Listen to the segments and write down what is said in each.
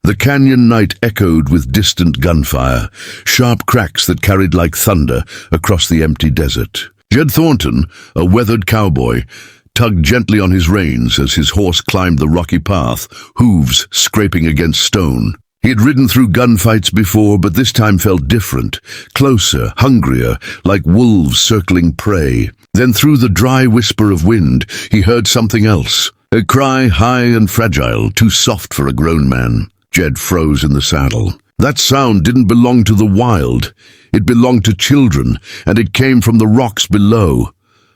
The canyon night echoed with distant gunfire, sharp cracks that carried like thunder across the empty desert. Jed Thornton, a weathered cowboy, tugged gently on his reins as his horse climbed the rocky path, hooves scraping against stone. He had ridden through gunfights before, but this time felt different, closer, hungrier, like wolves circling prey. Then through the dry whisper of wind, he heard something else. A cry high and fragile, too soft for a grown man. Jed froze in the saddle. That sound didn't belong to the wild. It belonged to children, and it came from the rocks below.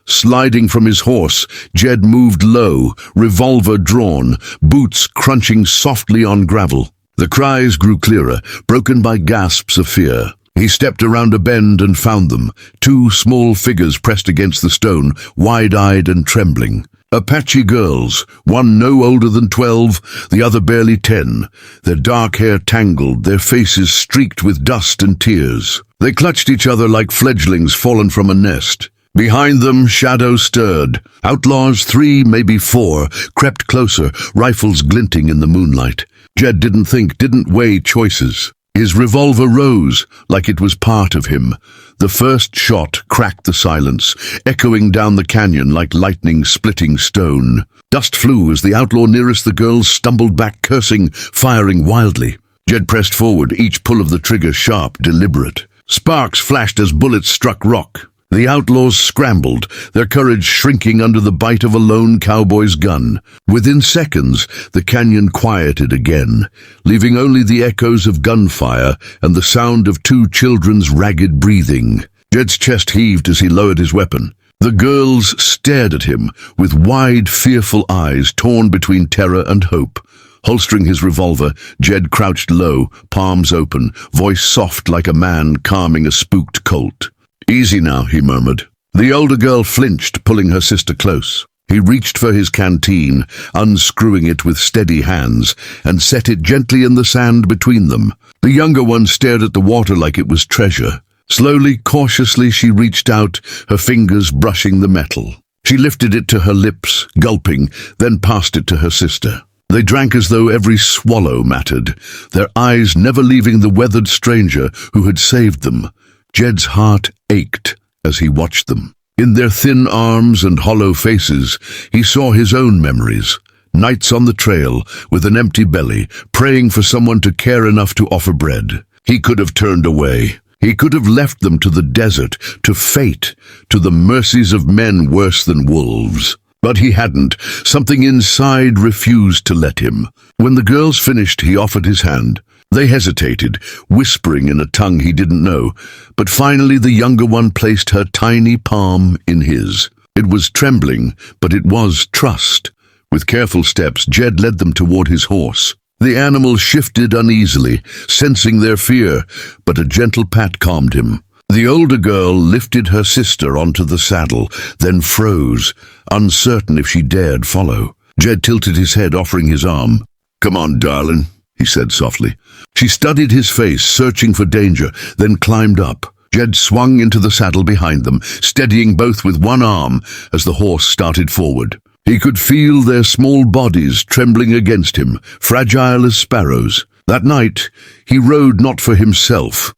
Sliding from his horse, Jed moved low, revolver drawn, boots crunching softly on gravel. The cries grew clearer, broken by gasps of fear. He stepped around a bend and found them, two small figures pressed against the stone, wide-eyed and trembling. Apache girls, one no older than 12, the other barely 10, their dark hair tangled, their faces streaked with dust and tears. They clutched each other like fledglings fallen from a nest. Behind them, shadows stirred. Outlaws, 3, maybe 4, crept closer, rifles glinting in the moonlight. Jed didn't weigh choices. His revolver rose like it was part of him. The first shot cracked the silence, echoing down the canyon like lightning splitting stone. Dust flew as the outlaw nearest the girls stumbled back, cursing, firing wildly. Jed pressed forward, each pull of the trigger sharp, deliberate. Sparks flashed as bullets struck rock. The outlaws scrambled, their courage shrinking under the bite of a lone cowboy's gun. Within seconds, the canyon quieted again, leaving only the echoes of gunfire and the sound of two children's ragged breathing. Jed's chest heaved as he lowered his weapon. The girls stared at him with wide, fearful eyes torn between terror and hope. Holstering his revolver, Jed crouched low, palms open, voice soft like a man calming a spooked colt. "Easy now," he murmured. The older girl flinched, pulling her sister close. He reached for his canteen, unscrewing it with steady hands, and set it gently in the sand between them. The younger one stared at the water like it was treasure. Slowly, cautiously, she reached out, her fingers brushing the metal. She lifted it to her lips, gulping, then passed it to her sister. They drank as though every swallow mattered, their eyes never leaving the weathered stranger who had saved them. Jed's heart ached as he watched them. In their thin arms and hollow faces, he saw his own memories. Nights on the trail, with an empty belly, praying for someone to care enough to offer bread. He could have turned away. He could have left them to the desert, to fate, to the mercies of men worse than wolves. But he hadn't. Something inside refused to let him. When the girls finished, he offered his hand. They hesitated, whispering in a tongue he didn't know, but finally the younger one placed her tiny palm in his. It was trembling, but it was trust. With careful steps, Jed led them toward his horse. The animal shifted uneasily, sensing their fear, but a gentle pat calmed him. The older girl lifted her sister onto the saddle, then froze, uncertain if she dared follow. Jed tilted his head, offering his arm. "Come on, darling," he said softly. She studied his face, searching for danger, then climbed up. Jed swung into the saddle behind them, steadying both with one arm as the horse started forward. He could feel their small bodies trembling against him, fragile as sparrows. That night, he rode not for himself,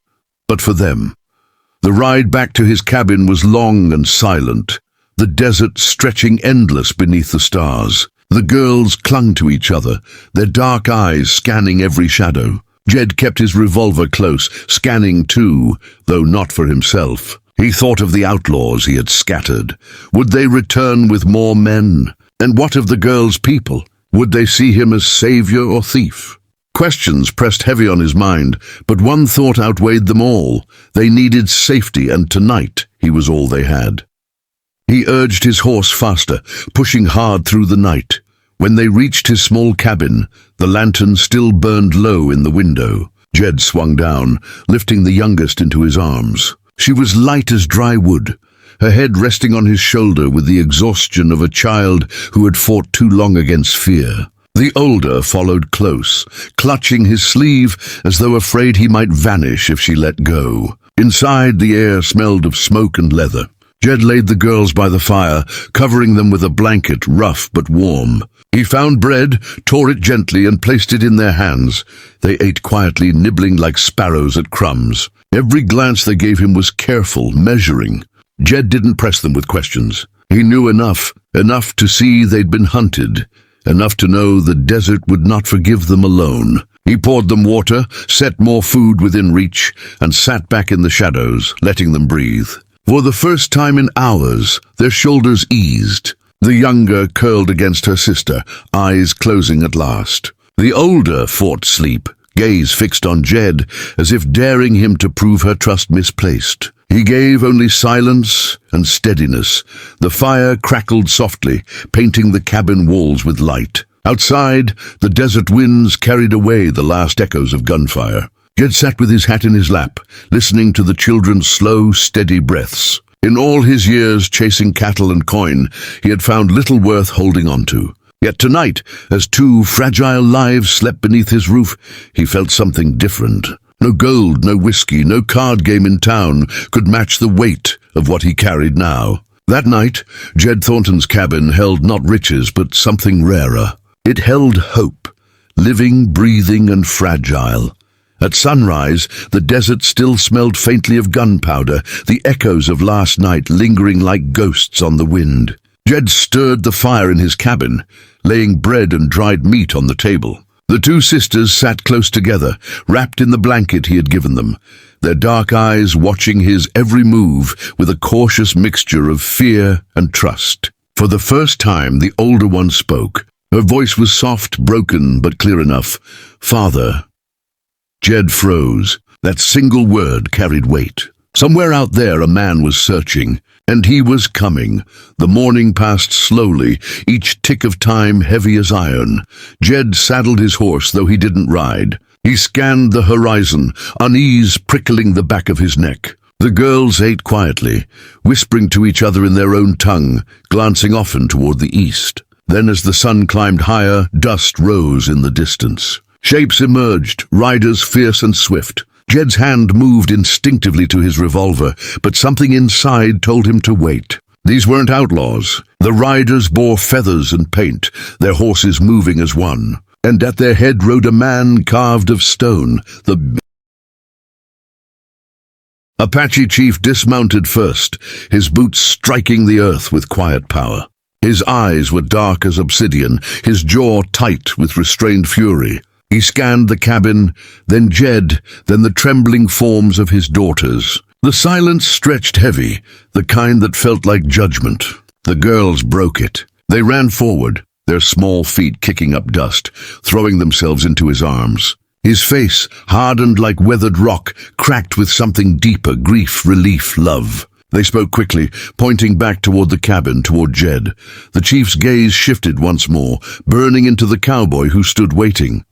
but for them. The ride back to his cabin was long and silent, the desert stretching endless beneath the stars. The girls clung to each other, their dark eyes scanning every shadow. Jed kept his revolver close, scanning too, though not for himself. He thought of the outlaws he had scattered. Would they return with more men? And what of the girls' people? Would they see him as savior or thief? Questions pressed heavy on his mind, but one thought outweighed them all. They needed safety, and tonight he was all they had. He urged his horse faster, pushing hard through the night. When they reached his small cabin, the lantern still burned low in the window. Jed swung down, lifting the youngest into his arms. She was light as dry wood, her head resting on his shoulder with the exhaustion of a child who had fought too long against fear. The older followed close, clutching his sleeve as though afraid he might vanish if she let go. Inside, the air smelled of smoke and leather. Jed laid the girls by the fire, covering them with a blanket, rough but warm. He found bread, tore it gently, and placed it in their hands. They ate quietly, nibbling like sparrows at crumbs. Every glance they gave him was careful, measuring. Jed didn't press them with questions. He knew enough to see they'd been hunted, enough to know the desert would not forgive them alone. He poured them water, set more food within reach, and sat back in the shadows, letting them breathe. For the first time in hours, their shoulders eased. The younger curled against her sister, eyes closing at last. The older fought sleep, gaze fixed on Jed, as if daring him to prove her trust misplaced. He gave only silence and steadiness. The fire crackled softly, painting the cabin walls with light. Outside, the desert winds carried away the last echoes of gunfire. Jed sat with his hat in his lap, listening to the children's slow, steady breaths. In all his years chasing cattle and coin, he had found little worth holding on to. Yet tonight, as two fragile lives slept beneath his roof, he felt something different. No gold, no whiskey, no card game in town could match the weight of what he carried now. That night, Jed Thornton's cabin held not riches, but something rarer. It held hope, living, breathing, and fragile. At sunrise, the desert still smelled faintly of gunpowder, the echoes of last night lingering like ghosts on the wind. Jed stirred the fire in his cabin, laying bread and dried meat on the table. The two sisters sat close together, wrapped in the blanket he had given them, their dark eyes watching his every move with a cautious mixture of fear and trust. For the first time, the older one spoke. Her voice was soft, broken, but clear enough. "Father." Jed froze. That single word carried weight. Somewhere out there a man was searching, and he was coming. The morning passed slowly, each tick of time heavy as iron. Jed saddled his horse, though he didn't ride. He scanned the horizon, unease prickling the back of his neck. The girls ate quietly, whispering to each other in their own tongue, glancing often toward the east. Then as the sun climbed higher, dust rose in the distance. Shapes emerged, riders fierce and swift. Jed's hand moved instinctively to his revolver, but something inside told him to wait. These weren't outlaws. The riders bore feathers and paint, their horses moving as one. And at their head rode a man carved of stone. The Apache chief dismounted first, his boots striking the earth with quiet power. His eyes were dark as obsidian, his jaw tight with restrained fury. He scanned the cabin, then Jed, then the trembling forms of his daughters. The silence stretched heavy, the kind that felt like judgment. The girls broke it. They ran forward, their small feet kicking up dust, throwing themselves into his arms. His face, hardened like weathered rock, cracked with something deeper, grief, relief, love. They spoke quickly, pointing back toward the cabin, toward Jed. The chief's gaze shifted once more, burning into the cowboy who stood waiting.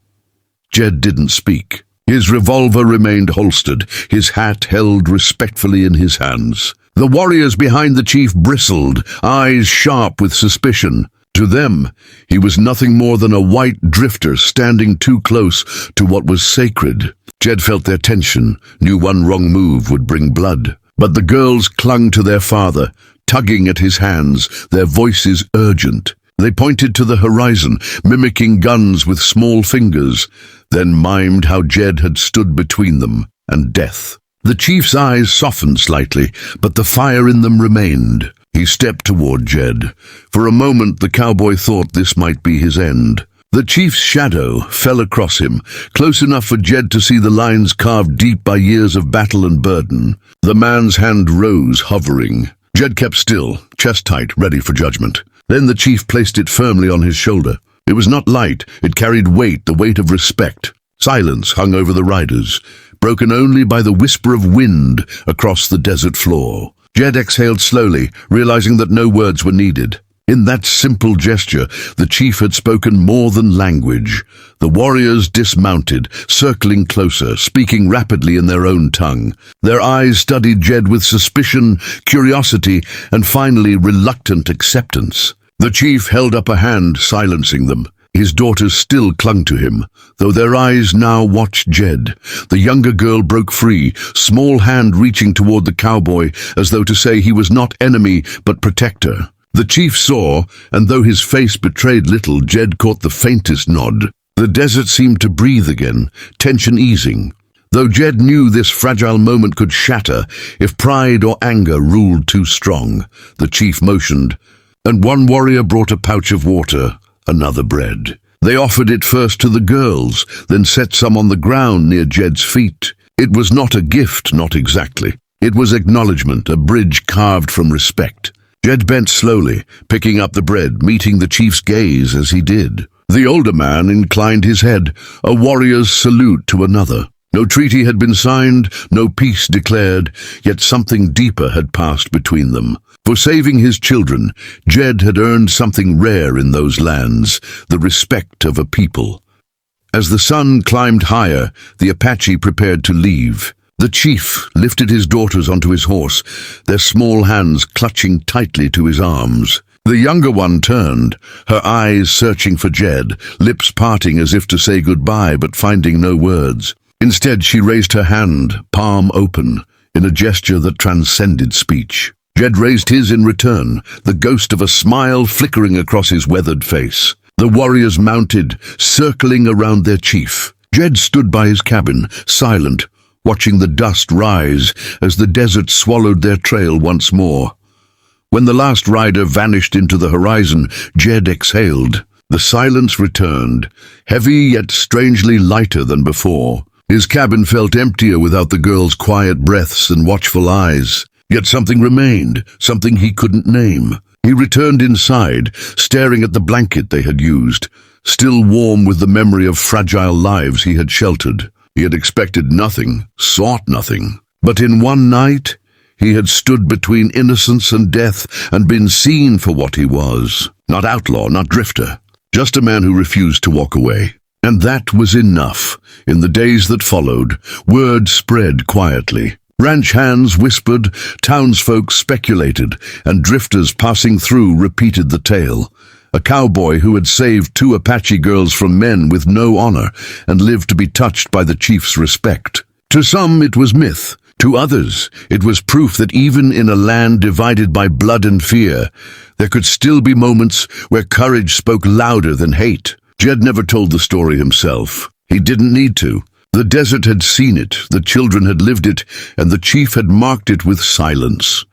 Jed didn't speak. His revolver remained holstered, his hat held respectfully in his hands. The warriors behind the chief bristled, eyes sharp with suspicion. To them, he was nothing more than a white drifter standing too close to what was sacred. Jed felt their tension, knew one wrong move would bring blood. But the girls clung to their father, tugging at his hands, their voices urgent. They pointed to the horizon, mimicking guns with small fingers, then mimed how Jed had stood between them and death. The chief's eyes softened slightly, but the fire in them remained. He stepped toward Jed. For a moment the cowboy thought this might be his end. The chief's shadow fell across him, close enough for Jed to see the lines carved deep by years of battle and burden. The man's hand rose, hovering. Jed kept still, chest tight, ready for judgment. Then the chief placed it firmly on his shoulder. It was not light, it carried weight, the weight of respect. Silence hung over the riders, broken only by the whisper of wind across the desert floor. Jed exhaled slowly, realizing that no words were needed. In that simple gesture, the chief had spoken more than language. The warriors dismounted, circling closer, speaking rapidly in their own tongue. Their eyes studied Jed with suspicion, curiosity, and finally reluctant acceptance. The chief held up a hand, silencing them. His daughters still clung to him, though their eyes now watched Jed. The younger girl broke free, small hand reaching toward the cowboy, as though to say he was not enemy but protector. The chief saw, and though his face betrayed little, Jed caught the faintest nod. The desert seemed to breathe again, tension easing. Though Jed knew this fragile moment could shatter if pride or anger ruled too strong, the chief motioned, and one warrior brought a pouch of water, another bread. They offered it first to the girls, then set some on the ground near Jed's feet. It was not a gift, not exactly. It was acknowledgement, a bridge carved from respect. Jed bent slowly, picking up the bread, meeting the chief's gaze as he did. The older man inclined his head, a warrior's salute to another. No treaty had been signed, no peace declared, yet something deeper had passed between them. For saving his children, Jed had earned something rare in those lands, the respect of a people. As the sun climbed higher, the Apache prepared to leave. The chief lifted his daughters onto his horse, their small hands clutching tightly to his arms. The younger one turned, her eyes searching for Jed, lips parting as if to say goodbye but finding no words. Instead, she raised her hand, palm open, in a gesture that transcended speech. Jed raised his in return, the ghost of a smile flickering across his weathered face. The warriors mounted, circling around their chief. Jed stood by his cabin, silent, watching the dust rise as the desert swallowed their trail once more. When the last rider vanished into the horizon, Jed exhaled. The silence returned, heavy yet strangely lighter than before. His cabin felt emptier without the girls' quiet breaths and watchful eyes. Yet something remained, something he couldn't name. He returned inside, staring at the blanket they had used, still warm with the memory of fragile lives he had sheltered. He had expected nothing, sought nothing. But in one night, he had stood between innocence and death and been seen for what he was. Not outlaw, not drifter, just a man who refused to walk away. And that was enough. In the days that followed, word spread quietly. Ranch hands whispered, townsfolk speculated, and drifters passing through repeated the tale. A cowboy who had saved 2 Apache girls from men with no honor and lived to be touched by the chief's respect. To some it was myth. To others, it was proof that even in a land divided by blood and fear, there could still be moments where courage spoke louder than hate. Jed never told the story himself. He didn't need to. The desert had seen it, the children had lived it, and the chief had marked it with silence.